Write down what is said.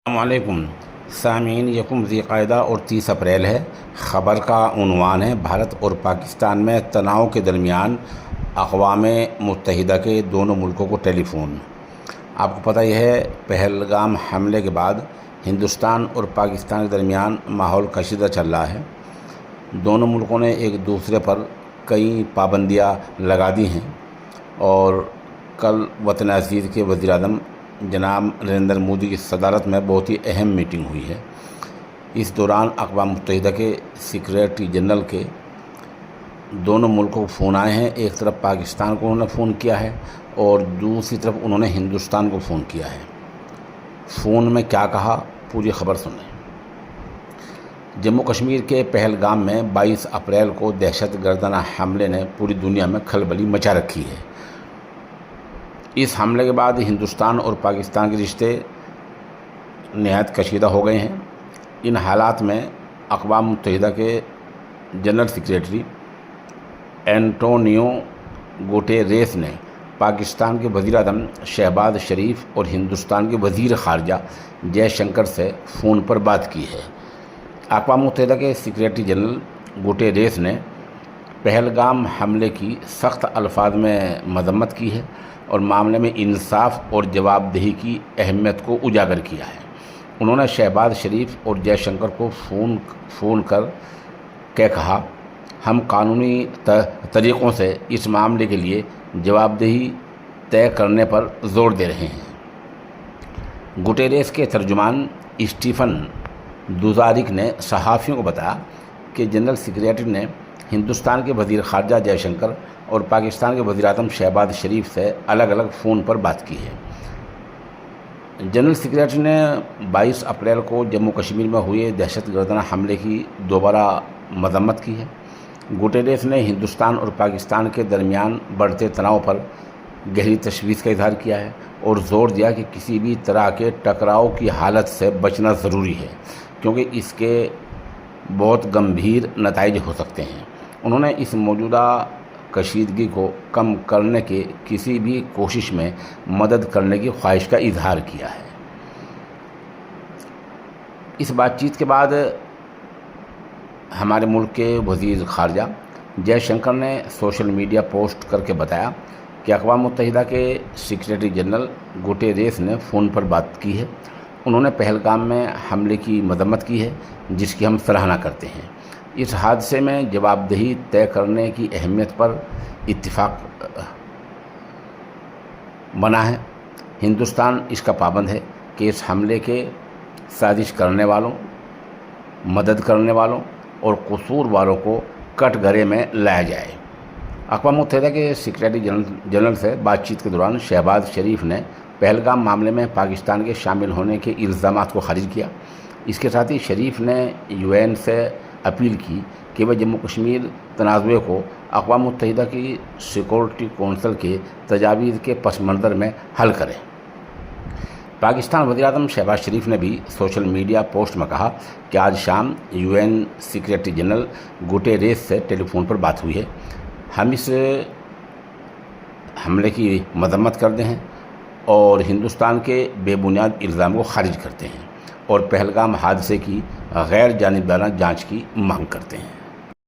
السلام علیکم سامعین، یکم ذی قعدہ اور 30 اپریل ہے۔ خبر کا عنوان ہے بھارت اور پاکستان میں تناؤ کے درمیان اقوام متحدہ کے دونوں ملکوں کو ٹیلی فون۔ آپ کو پتہ یہ ہے، پہلگام حملے کے بعد ہندوستان اور پاکستان کے درمیان ماحول کشیدہ چل رہا ہے۔ دونوں ملکوں نے ایک دوسرے پر کئی پابندیاں لگا دی ہیں اور کل وطن عزیز کے وزیر اعظم جناب نریندر مودی کی صدارت میں بہت ہی اہم میٹنگ ہوئی ہے۔ اس دوران اقوام متحدہ کے سیکریٹری جنرل کے دونوں ملکوں کو فون آئے ہیں۔ ایک طرف پاکستان کو انہوں نے فون کیا ہے اور دوسری طرف انہوں نے ہندوستان کو فون کیا ہے۔ فون میں کیا کہا، پوری خبر سنیں۔ جموں کشمیر کے پہلگام میں 22 اپریل کو دہشت گردانہ حملے نے پوری دنیا میں کھلبلی مچا رکھی ہے۔ اس حملے کے بعد ہندوستان اور پاکستان کے رشتے نہایت کشیدہ ہو گئے ہیں۔ ان حالات میں اقوام متحدہ کے جنرل سیکریٹری اینٹونیو گوٹیریس نے پاکستان کے وزیر اعظم شہباز شریف اور ہندوستان کے وزیر خارجہ جے شنکر سے فون پر بات کی ہے۔ اقوام متحدہ کے سیکریٹری جنرل گوٹیریس نے پہلگام حملے کی سخت الفاظ میں مذمت کی ہے اور معاملے میں انصاف اور جواب دہی کی اہمیت کو اجاگر کیا ہے۔ انہوں نے شہباز شریف اور جے شنکر کو فون کر کے کہا، ہم قانونی طریقوں سے اس معاملے کے لیے جواب دہی طے کرنے پر زور دے رہے ہیں۔ گوٹیریس کے ترجمان اسٹیفن دوزارک نے صحافیوں کو بتایا کہ جنرل سیکریٹری نے ہندوستان کے وزیر خارجہ جے شنکر اور پاکستان کے وزیر اعظم شہباز شریف سے الگ الگ فون پر بات کی ہے۔ جنرل سیکریٹری نے 22 اپریل کو جموں کشمیر میں ہوئے دہشت گردانہ حملے کی دوبارہ مذمت کی ہے۔ گوٹیریس نے ہندوستان اور پاکستان کے درمیان بڑھتے تناؤ پر گہری تشویش کا اظہار کیا ہے اور زور دیا کہ کسی بھی طرح کے ٹکراؤ کی حالت سے بچنا ضروری ہے، کیونکہ اس کے بہت گمبھیر نتائج ہو سکتے ہیں۔ انہوں نے اس موجودہ کشیدگی کو کم کرنے کے کسی بھی کوشش میں مدد کرنے کی خواہش کا اظہار کیا ہے۔ اس بات چیت کے بعد ہمارے ملک کے وزیر خارجہ جے شنکر نے سوشل میڈیا پوسٹ کر کے بتایا کہ اقوام متحدہ کے سیکریٹری جنرل گوٹیریس نے فون پر بات کی ہے۔ انہوں نے پہلگام میں حملے کی مذمت کی ہے، جس کی ہم سراہنا کرتے ہیں۔ اس حادثے میں جواب دہی طے کرنے کی اہمیت پر اتفاق بنا ہے۔ ہندوستان اس کا پابند ہے کہ اس حملے کے سازش کرنے والوں، مدد کرنے والوں اور قصور والوں کو کٹ گھرے میں لایا جائے۔ اقوام متحدہ کے سیکریٹری جنرل سے بات چیت کے دوران شہباز شریف نے پہلگام معاملے میں پاکستان کے شامل ہونے کے الزامات کو خارج کیا۔ اس کے ساتھ ہی شریف نے UN سے اپیل کی کہ وہ جموں کشمیر تنازع کو اقوام متحدہ کی سیکورٹی کونسل کے تجاویز کے پس منظر میں حل کرے۔ پاکستان وزیر اعظم شہباز شریف نے بھی سوشل میڈیا پوسٹ میں کہا کہ آج شام UN سیکریٹری جنرل گوٹیریس سے ٹیلی فون پر بات ہوئی ہے۔ ہم اس حملے کی مذمت کرتے ہیں اور ہندوستان کے بے بنیاد الزام کو خارج کرتے ہیں اور پہلگام حادثے کی غیر جانبدارانہ جانچ کی مانگ کرتے ہیں۔